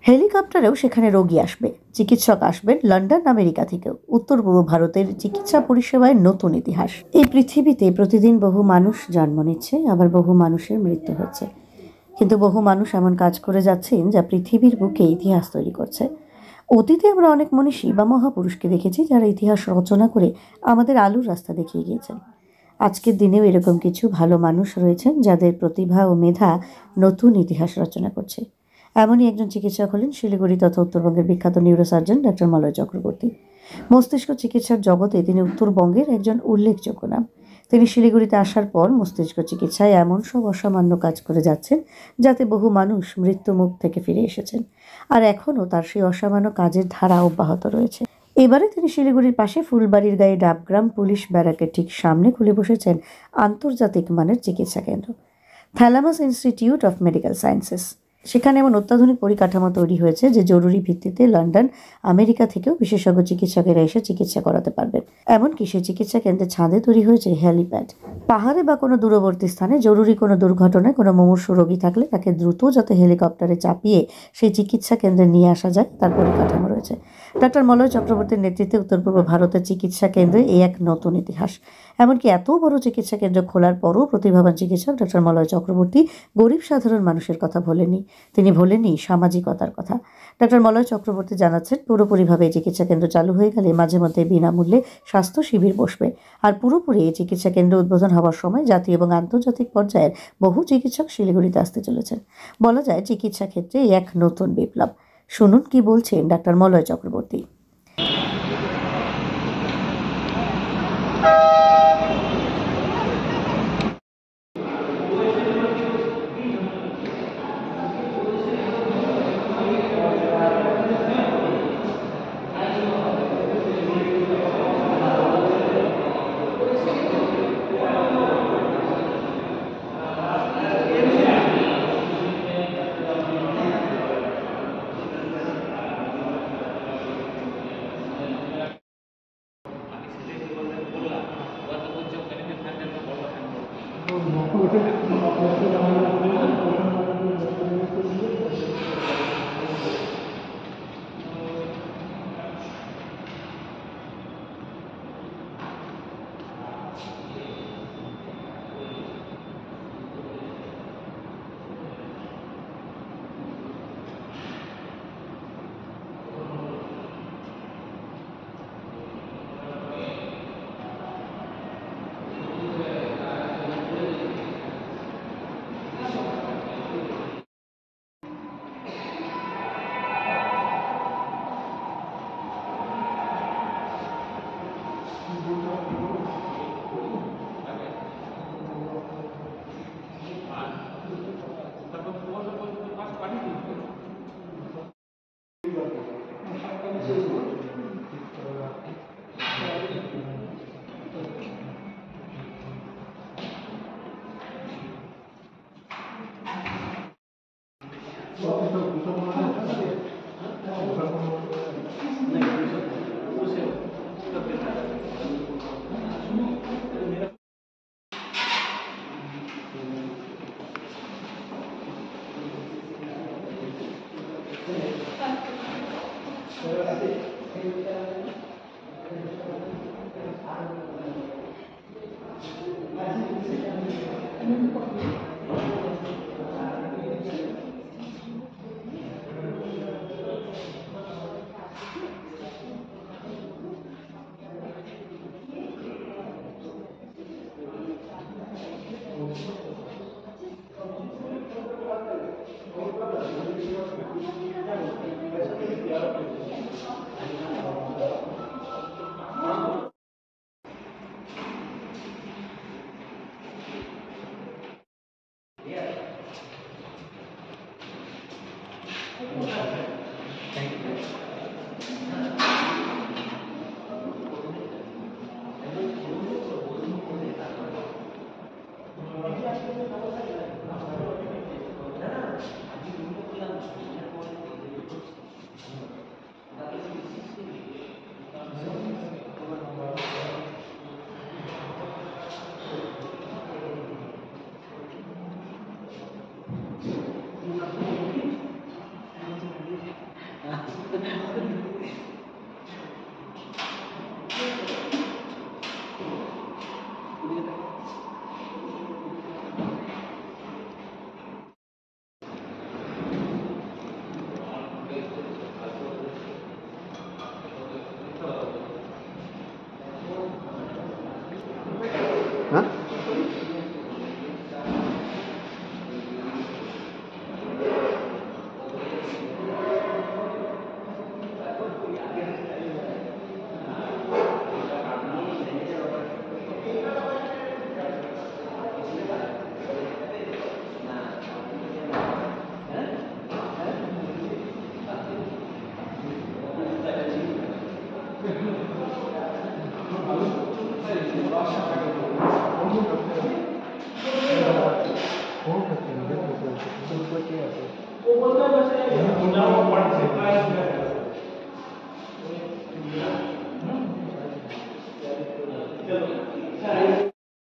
হেলিকপ্টারেও সেখানে রোগী আসবে, চিকিৎসক আসবেন লন্ডন আমেরিকা থেকেও। উত্তর পূর্ব ভারতের চিকিৎসা পরিষেবায় নতুন ইতিহাস। এই পৃথিবীতে প্রতিদিন বহু মানুষ জন্ম নিচ্ছে, আবার বহু মানুষের মৃত্যু হচ্ছে, কিন্তু বহু মানুষ এমন কাজ করে যাচ্ছেন যা পৃথিবীর বুকে ইতিহাস তৈরি করছে। অতীতে আমরা অনেক মনীষী বা মহাপুরুষকে দেখেছি যারা ইতিহাস রচনা করে আমাদের আলোর রাস্তা দেখিয়ে গিয়েছেন। আজকের দিনেও এরকম কিছু ভালো মানুষ রয়েছেন যাদের প্রতিভা ও মেধা নতুন ইতিহাস রচনা করছে। এমনই একজন চিকিৎসক হলেন শিলিগুড়ি তথা উত্তরবঙ্গের বিখ্যাত নিউরোসার্জন ডক্টর মলয় চক্রবর্তী। মস্তিষ্ক চিকিৎসার জগতে তিনি উত্তরবঙ্গের একজন উল্লেখযোগ্য নাম। তিনি শিলিগুড়িতে আসার পর মস্তিষ্ক চিকিৎসায় এমন সব অসামান্য কাজ করে যাচ্ছেন যাতে বহু মানুষ মৃত্যু মুখ থেকে ফিরে এসেছেন, আর এখনও তার সেই অসামান্য কাজের ধারা অব্যাহত রয়েছে। এবারে তিনি শিলিগুড়ির পাশে ফুলবাড়ির গায়ে ডাবগ্রাম পুলিশ ব্যারাকের ঠিক সামনে খুলে বসেছেন আন্তর্জাতিক মানের চিকিৎসা কেন্দ্র, thalamus Institute of medical sciences. সেখানে এমন অত্যাধুনিক পরিকাঠামো তৈরি হয়েছে যে জরুরি ভিত্তিতে লন্ডন আমেরিকা থেকেও বিশেষজ্ঞ চিকিৎসকেরা এসে চিকিৎসা করাতে পারবেন। এমনকি সেই চিকিৎসা কেন্দ্রের ছাদে তৈরি হয়েছে হেলিপ্যাড। পাহাড়ে বা কোনো দূরবর্তী স্থানে জরুরি কোনো দুর্ঘটনায় কোনো মুমূর্ষু রোগী থাকলে তাকে দ্রুত যাতে হেলিকপ্টারে চাপিয়ে সেই চিকিৎসা কেন্দ্রে নিয়ে আসা যায় তার পরিকাঠামো রয়েছে। ডক্টর মলয় চক্রবর্তীর নেতৃত্বে উত্তর পূর্ব ভারতের চিকিৎসা কেন্দ্রে এই এক নতুন ইতিহাস। এমনকি এত বড় চিকিৎসা কেন্দ্র খোলার পরও প্রতিভাবান চিকিৎসক ডক্টর মলয় চক্রবর্তী গরিব সাধারণ মানুষের কথা ভোলেননি। তিনি ভোলেননি সামাজিকতার কথা। ডক্টর মলয় চক্রবর্তী জানাচ্ছেন, পুরোপুরিভাবে এই চিকিৎসা কেন্দ্র চালু হয়ে গেলে মাঝে মধ্যে বিনামূল্যে স্বাস্থ্য শিবির বসবে। আর পুরোপুরি এই চিকিৎসা কেন্দ্র উদ্বোধন হওয়ার সময় জাতীয় এবং আন্তর্জাতিক পর্যায়ের বহু চিকিৎসক শিলিগুড়িতে আসতে চলেছেন। বলা যায় চিকিৎসা ক্ষেত্রে এক নতুন বিপ্লব। শুনুন কি বলছেন ডক্টর মলয় চক্রবর্তী।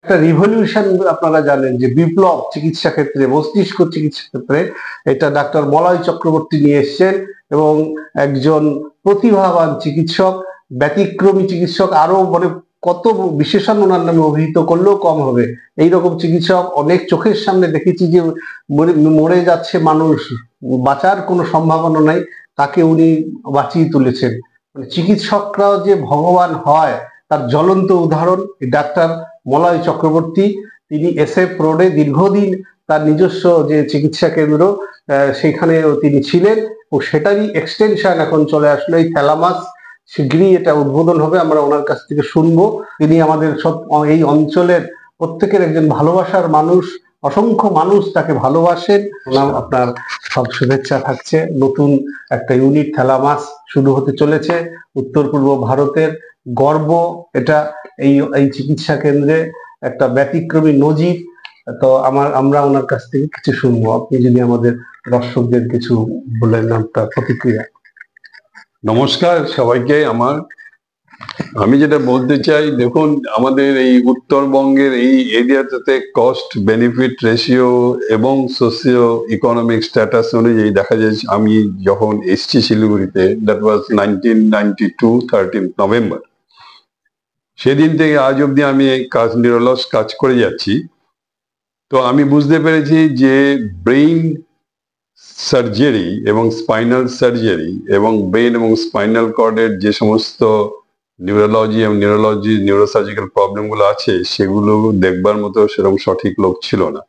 একটা রিভলিউশন, আপনারা জানেন যে বিপ্লব চিকিৎসা ক্ষেত্রে, মস্তিষ্ক চিকিৎসা ক্ষেত্রে এটা ডাক্তার মলয় চক্রবর্তী নিয়ে এসছেন, এবং একজন প্রতিভাবান চিকিৎসক, ব্যতিক্রমী চিকিৎসক, আরো মানে কত বিশেষণ ওনার নামে অভিহিত করলেও কম হবে। এইরকম চিকিৎসক অনেক চোখের সামনে দেখেছি যে মরে যাচ্ছে মানুষ, বাঁচার কোনো সম্ভাবনা নাই, তাকে উনি বাঁচিয়ে তুলেছেন। মানে চিকিৎসকরাও যে ভগবান হয় তার জ্বলন্ত উদাহরণ ডাক্তার মলয় চক্রবর্তী। তিনি SF রোডে দীর্ঘদিন তার নিজস্ব যে চিকিৎসা কেন্দ্র সেখানে তিনি ছিলেন, ও সেটারই এক্সটেনশন এখন চলে আসলো এই থ্যালামাস। শীঘ্রই এটা উদ্বোধন হবে, আমরা ওনার কাছ থেকে শুনবো। তিনি আমাদের সব এই অঞ্চলের প্রত্যেকের একজন ভালোবাসার মানুষ, অসংখ্য মানুষ তাকে ভালোবাসেন। আপনার সব শুভেচ্ছা থাকছে। নতুন একটা ইউনিট থ্যালামাস শুরু হতে চলেছে, উত্তর পূর্ব ভারতের গর্ব এটা। এই চিকিৎসা কেন্দ্রে একটা ব্যতিক্রমী নজির। তো আমরা ওনার কাছ থেকে কিছু শুনবো, আপনি যদি আমাদের দর্শকদের কিছু বলেন আপনার প্রতিক্রিয়া। নমস্কার সবাইকে। আমি যেটা বলতে চাই, দেখুন আমাদের এই উত্তরবঙ্গের এই এরিয়াটাতে কস্ট বেনিফিট রেশিও এবং সোশিও ইকোনমিক স্ট্যাটাস অনুযায়ী দেখা যায়, আমি যখন এসছি শিলিগুড়িতে, দ্যাট ওয়াজ 1992 13 নভেম্বর, সেদিন থেকে আজ অব্দি আমি এই নিউরোলজ কাজ করে যাচ্ছি। তো আমি বুঝতে পেরেছি যে ব্রেইন সার্জারি এবং স্পাইনাল সার্জারি এবং ব্রেন এবং স্পাইনাল কর্ডের যে সমস্ত নিউরোলজি এবং নিউরোসার্জিক্যাল প্রবলেমগুলো আছে, সেগুলো দেখবার মতো সেরকম সঠিক লোক ছিল না।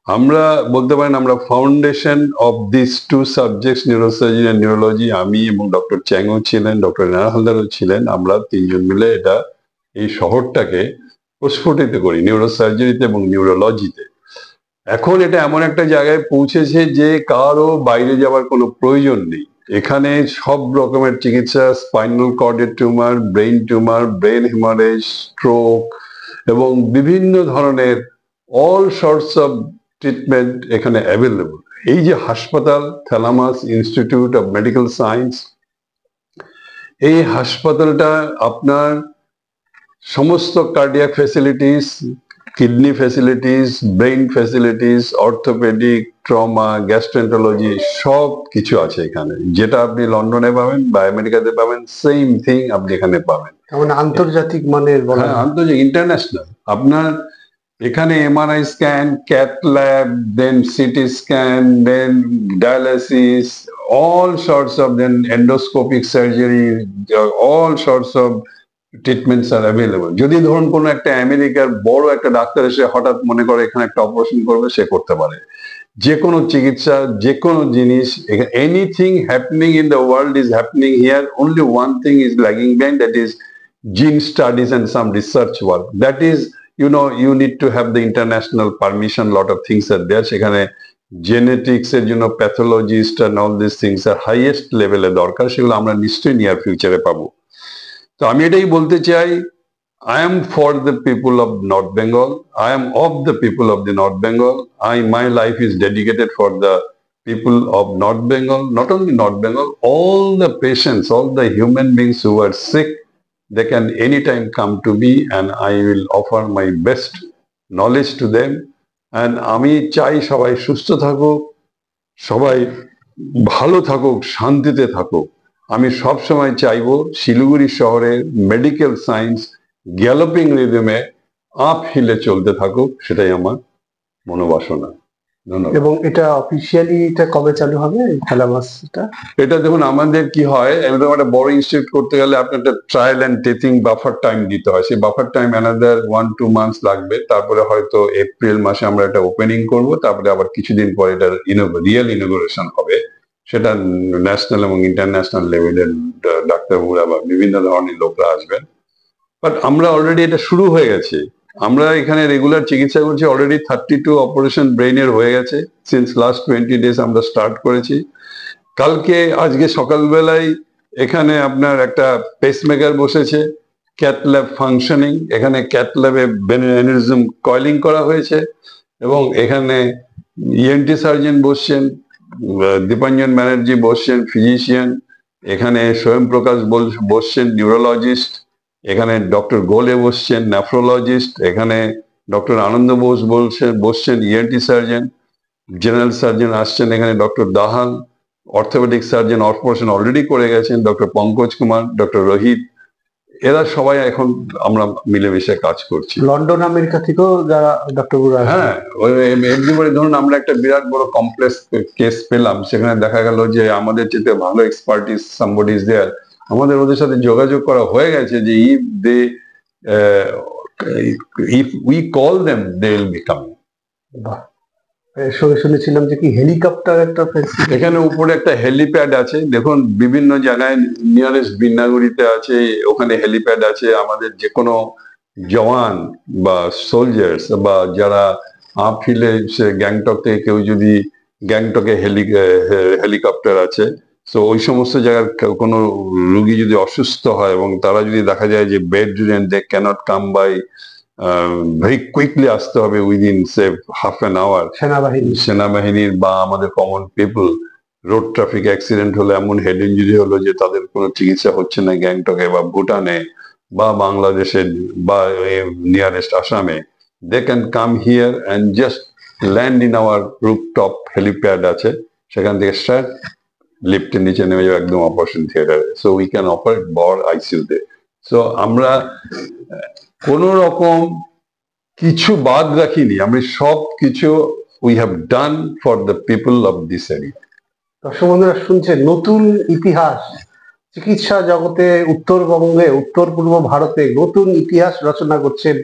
আমরা বলতে পারেন আমরা foundation of this two subjects, neurosurgery and neurology, আমি এবং ডক্টর চ্যাংও ছিলেন, ডক্টর রেনা হালদারও ছিলেন, আমরা তিনজন মিলে এই শহরটাকে প্রস্ফুটিত করি নিউরোসার্জারিতে এবং নিউরোলজিতে। এখন এটা এমন একটা জায়গায় পৌঁছেছে যে কারো বাইরে যাওয়ার কোনো প্রয়োজন নেই। এখানে সব রকমের চিকিৎসা, স্পাইনাল কর্ডের tumour, brain tumour, brain haemorrhage, stroke এবং বিভিন্ন ধরনের অল সর্টস অফ ট্রিটমেন্ট এখানে অ্যাভেলেবল। এই যে হাসপাতাল Thalamus Institute of Medical Science, এই হাসপাতালটা আপনার সমস্ত cardiac facilities, kidney facilities, brain facilities, orthopaedic, trauma, gastroenterology সব কিছু আছে এখানে। যেটা আপনি লন্ডনে পাবেন বা আমেরিকাতে পাবেন, সেম থিং আপনি এখানে পাবেন। মানে আন্তর্জাতিক মানের, হ্যাঁ, আন্তর্জাতিক, ইন্টারন্যাশনাল। আপনার এখানে MRI scan, cath lab, then CT scan, then dialysis, all sorts of, then endoscopic surgery, all sorts of treatments are available. যদি ধরুন কোনো একটা আমেরিকার বড় একটা ডাক্তার এসে হঠাৎ মনে করে এখানে একটা অপারেশন করবে, সে করতে পারে। যে কোনো চিকিৎসা, যে কোনো জিনিস, anything happening in the world is happening here. Only one thing is lagging behind, that is gene studies and some research work. That is, you need to have the international permission. Lot of things are there. সেখানে genetics এর জন্য pathologist and all these things are highest লেভেলে দরকার। সেগুলো আমরা নিশ্চয়ই near ফিউচারে পাবো। তো আমি এটাই বলতে চাই, I am for the people of North Bengal. I am of the people of the North Bengal. My life is dedicated for the people of North Bengal. Not only North Bengal, all the patients, all the human beings who are sick, they can anytime come to me and I will offer my best knowledge to them. And আমি চাই সবাই সুস্থ থাকুক, সবাই ভালো থাকুক, শান্তিতে থাকুক। আমি সব সময় চাইবো শিলিগুড়ি শহরের মেডিকেল সায়েন্স গ্যালোপিং রিদমে আপ হিলে চলতে থাকুক, সেটাই আমার মনোবাসনা। ধন্যবাদ। এবং এটা অফিসিয়ালি এটা কবে চালু হবে এই থ্যালামাসটা? এটা দেখুন, আমাদের কি হয়, এরকম একটা বড় ইনস্টিটিউট করতে গেলে আপনার একটা trial and testing buffer time দিতে হয়। সেই বাফার টাইম অ্যানাদার 1-2 মান্থস লাগবে। তারপরে হয়তো এপ্রিল মাসে আমরা এটা ওপেনিং করব, তারপরে আবার কিছুদিন পরে এটা রিয়েল ইনোগ্রেশন হবে। সেটা ন্যাশনাল এবং ইন্টারন্যাশনাল লেভেলের ডাক্তারবাবুরা বা বিভিন্ন ধরনের লোকরা আসবেন। বাট আমরা অলরেডি এটা শুরু হয়ে গেছে। আমরা এখানে রেগুলার চিকিৎসা করছি। অলরেডি 32 অপারেশন ব্রেইনের হয়ে গেছে। সিন্স লাস্ট 20 ডেজ আমরা স্টার্ট করেছি। আজকে সকালবেলায় এখানে আপনার একটা পেসমেকার বসেছে, ক্যাথ ল্যাব ফাংশনিং। এখানে ক্যাথ ল্যাবে অ্যানিউরিজম কয়েলিং করা হয়েছে এবং এখানে ENT সার্জন বসছেন, দীপাঞ্জন ব্যানার্জি বসছেন ফিজিশিয়ান, এখানে স্বয়ং প্রকাশ বসছেন নিউরোলজিস্ট, এখানে ডক্টর গোলে বসছেন নেফ্রোলজিস্ট, এখানে ডক্টর আনন্দ বোস বসছেন ইএনটি সার্জন, জেনারেল সার্জন আসছেন এখানে doctor Dahal, orthopaedic surgeon operation already করে গেছেন ডক্টর পঙ্কজ কুমার, ডক্টর রোহিত। এরা সবাই এখন আমরা মিলেমিশে কাজ করছি। লন্ডন আমেরিকা থেকেও যারা ডক্টর বুরা, হ্যাঁ, এভরিবডি, ধরুন আমরা একটা বিরাট বড় কমপ্লেক্স কেস পেলাম, সেখানে দেখা গেল যে আমাদের চেয়ে ভালো এক্সপার্টিস সামবডি ইজ দেয়ার, আমাদের ওদের সাথে যোগাযোগ করা হয়ে গেছে যে if we call them they will be coming. শুনেছিলাম যে কি হেলিকপ্টার একটা ফেসিলিটি এখানে উপরে একটা হেলিপ্যাড আছে, দেখুন বিভিন্ন জায়গায় নিয়ারেস্ট বিন্নাগুড়িতে আছে, ওখানে হেলিপ্যাড আছে। আমাদের যে কোনো জওয়ান বা সোলজার্স বা যারা ফিল্ডে গ্যাংটক থেকে কেউ যদি, গ্যাংটকে হেলিকপ্টার আছে, তো ওই সমস্ত জায়গার কোনো রুগী যদি অসুস্থ হয় এবং তারা যদি দেখা যায় যে bedridden, they can't come by, very quickly আসতে হবে within say half an hour. সেনাবাহিনীর বা আমাদের common people, road traffic accident হলে, এমন হেড ইঞ্জুরি হলো যে তাদের কোনো চিকিৎসা হচ্ছে না গ্যাংটকে বা ভুটানে বা বাংলাদেশে বা নিয়ারেস্ট আসামে, they can come here and just land in our rooftop helipad আছে, সেখান থেকে স্ট্রেট লিফটের নিচে নেমে যাবে একদম অপারেশন থিয়েটারে। সো উই ক্যান অপারেট বর আইসিইউতে। সো আমরা কোন রকম কিছু বাদ রাখিনি, আমরা সব কিছু we have done for the people of this area. দর্শক বন্ধুরা শুনছেন নতুন ইতিহাস চিকিৎসা জগতে, উত্তরবঙ্গে, উত্তর পূর্ব ভারতে নতুন ইতিহাস রচনা করছেন।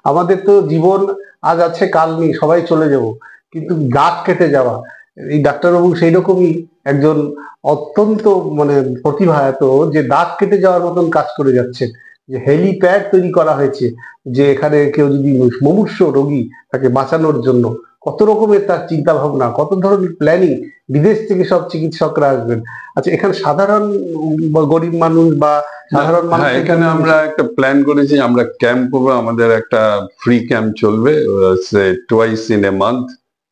আমাদের তো জীবন আজ আছে কাল নেই, সবাই চলে যাব, কিন্তু দাগ কেটে যাওয়া, এই ডাক্তারবাবু সেই রকমই একজন অত্যন্ত মানে প্রতিভা, এত যে দাগ কেটে যাওয়ার মতন কাজ করে যাচ্ছেন। যে হেলিপ্যাড তৈরি করা হয়েছে, যে এখানে কেউ যদি মুমূর্ষু রোগী তাকে বাঁচানোর জন্য কত রকমের তার চিন্তা ভাবনা, কত ধরনের প্ল্যানিং, বিদেশ থেকে সব চিকিৎসকরা আসবেন। আচ্ছা, এখানে সাধারণ গরিব মানুষ বা সাধারণ মানুষ, এখানে আমরা একটা প্ল্যান করেছি, আমরা ক্যাম্প করবো, আমাদের একটা ফ্রি ক্যাম্প চলবে টুয়াইস ইন এ মান্থ।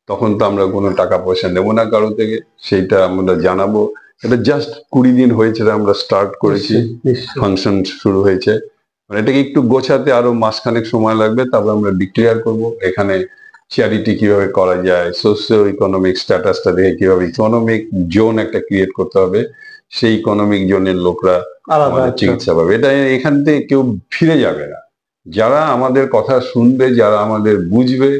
তখন তো আমরা কোনো টাকা পয়সা নেবো না কারো থেকে, সেইটা আমরা জানাবো। এটা জাস্ট 20 দিন হয়েছে আমরা স্টার্ট করেছি, ফাংশন শুরু হয়েছে। মানে এটাকে একটু গোছাতে আরো মাসখানেক সময় লাগবে, তারপর আমরা ডিক্লেয়ার করব। এখানে চ্যারিটি কিভাবে করা যায়, সোশিও ইকোনমিক স্ট্যাটাসটা দেখে কিভাবে ইকোনমিক জোন একটা ক্রিয়েট করতে হবে, সেই ইকোনমিক জোনের লোকরা আমাদের চিকিৎসা পাবে। এটা এখান থেকে কেউ ফিরে যাবে না, যারা আমাদের কথা শুনবে, যারা আমাদের বুঝবে,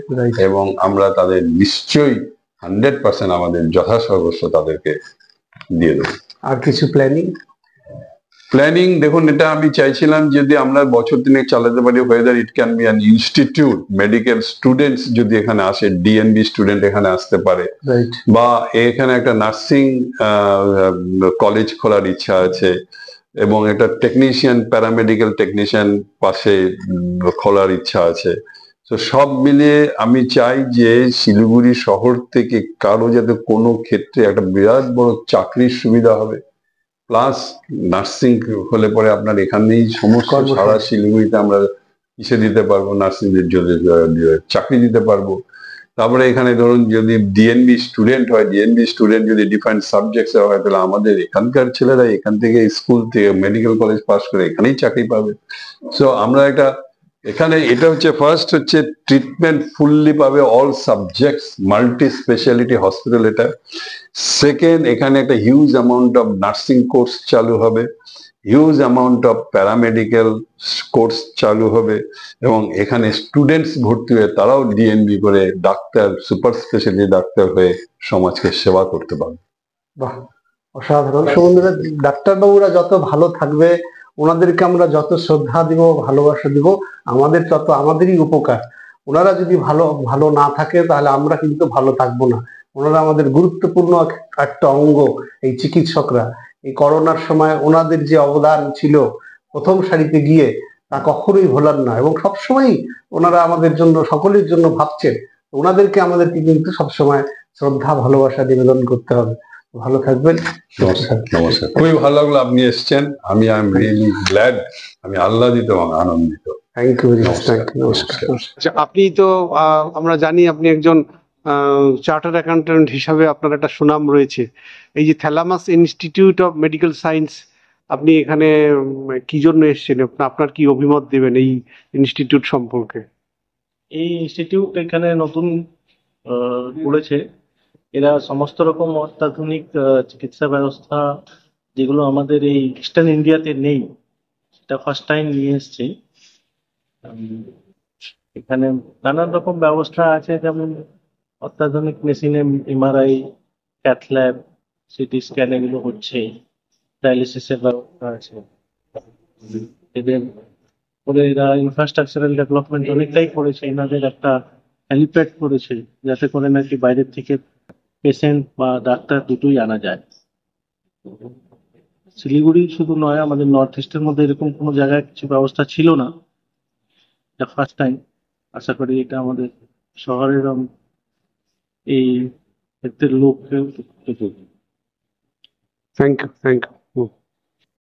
এবং আমরা তাদের নিশ্চয়ই 100% আমাদের যথাসর্বস্ব তাদেরকে দিয়ে দেবো। আর কিছু প্ল্যানিং দেখুন, এটা আমি চাইছিলাম যদি আমরা বছর দিনে চালাতে পারি, weather it can be an institute, medical students যদি এখানে আসে, ডিএনবি স্টুডেন্ট এখানে আসতে পারে, বা এখানে একটা নার্সিং কলেজ খোলার ইচ্ছা আছে, এবং একটা টেকনিশিয়ান, প্যারামেডিক্যাল টেকনিশিয়ান পাশে খোলার ইচ্ছা আছে। তো সব মিলিয়ে আমি চাই যে শিলিগুড়ি শহর থেকে কারো যাতে কোনো ক্ষেত্রে একটা বিরাট বড় চাকরির সুবিধা হবে, প্লাস নার্সিং হলে পরে আপনার এখানেই সমস্ত সারা শিলিগুড়িতে আমরা কিসে দিতে পারবো, নার্সিংদের জন্য চাকরি দিতে পারবো। তারপরে এখানে ধরুন যদি ডিএনবি স্টুডেন্ট হয়, ডিএনবি স্টুডেন্ট যদি ডিফারেন্ট সাবজেক্টস হয়, তাহলে আমাদের এখানকার ছেলেরা এখান থেকে স্কুল থেকে মেডিকেল কলেজ পাস করে এখানেই চাকরি পাবে। সো আমরা একটা এখানে এটা হচ্ছে ফার্স্ট হচ্ছে ট্রিটমেন্ট ফুললি পাবে, all subjects, multi speciality hospital এটা। সেকেন্ড, এখানে একটা huge amount of nursing course চালু হবে, huge amount of paramedical course চালু হবে, এবং এখানে স্টুডেন্টস ভর্তি হয়ে তারাও ডিএনবি করে ডাক্তার, সুপার স্পেশালিটি ডাক্তার হয়ে সমাজকে সেবা করতে পারবে। বাহ, অসাধারণ। বন্ধুরা, ডাক্তারবাবুরা যত ভালো থাকবে, ওনাদেরকে আমরা যত শ্রদ্ধা দিব, ভালোবাসা দিব, আমাদের তত আমাদেরই উপকার। ওনারা যদি ভালো না থাকে তাহলে আমরা কিন্তু ভালো থাকবো না। ওনারা আমাদের গুরুত্বপূর্ণ একটা অঙ্গ, এই চিকিৎসকরা। এই করোনার সময় ওনাদের যে অবদান ছিল প্রথম সারিতে গিয়ে, তা কখনোই ভোলার না, এবং সবসময় ওনারা আমাদের জন্য, সকলের জন্য ভাবছেন। ওনাদেরকে আমাদেরকে কিন্তু সবসময় শ্রদ্ধা, ভালোবাসা নিবেদন করতে হবে। ভালো থাকবেন। নমস্কার, খুবই ভালো লাগলো আপনি এসছেন। আমি আই এম রিয়েলি গ্ল্যাড, আমি আহ্লাদিত এবং আনন্দিত। Thank you very much. নমস্কার। আপনি তো আমরা জানি আপনি একজন চার্টার্ড অ্যাকাউন্ট্যান্ট হিসাবে আপনার একটা সুনাম রয়েছে। এই যে thalamus Institute of Medical science, আপনি এখানে কি জন্য এসেছেন? আপনার কি অভিমত দেবেন এই ইনস্টিটিউট সম্পর্কে? এই ইনস্টিটিউট এখানে নতুন করেছে। এরা সমস্ত রকম অত্যাধুনিক চিকিৎসা ব্যবস্থা যেগুলো আমাদের এই ইস্টার্ন ইন্ডিয়াতে নেই, সেটা ফার্স্ট টাইম নিয়ে এসছে। উম, এখানে নানান রকম ব্যবস্থা আছে, যেমন অত্যাধুনিক মেশিনে MRI, cath lab, CT scan এগুলো হচ্ছে, ডায়ালিসিসের ব্যবস্থা আছে। এদের করে এরা ইনফ্রাস্ট্রাকচারাল ডেভেলপমেন্ট অনেকটাই করেছে, এনাদের একটা হেলিপ্যাড করেছে, যাতে করে নাকি বাইরের থেকে পেশেন্ট বা ডাক্তার দুটোই আনা যায়। শিলিগুড়ি শুধু নয়, আমাদের নর্থ ইস্টের মধ্যে এরকম কোনো জায়গায় কিছু ব্যবস্থা ছিল না, এটা ফার্স্ট টাইম। আশা করি এটা আমাদের শহরের এই ক্ষেত্রের লোককে থ্যাংক ইউ।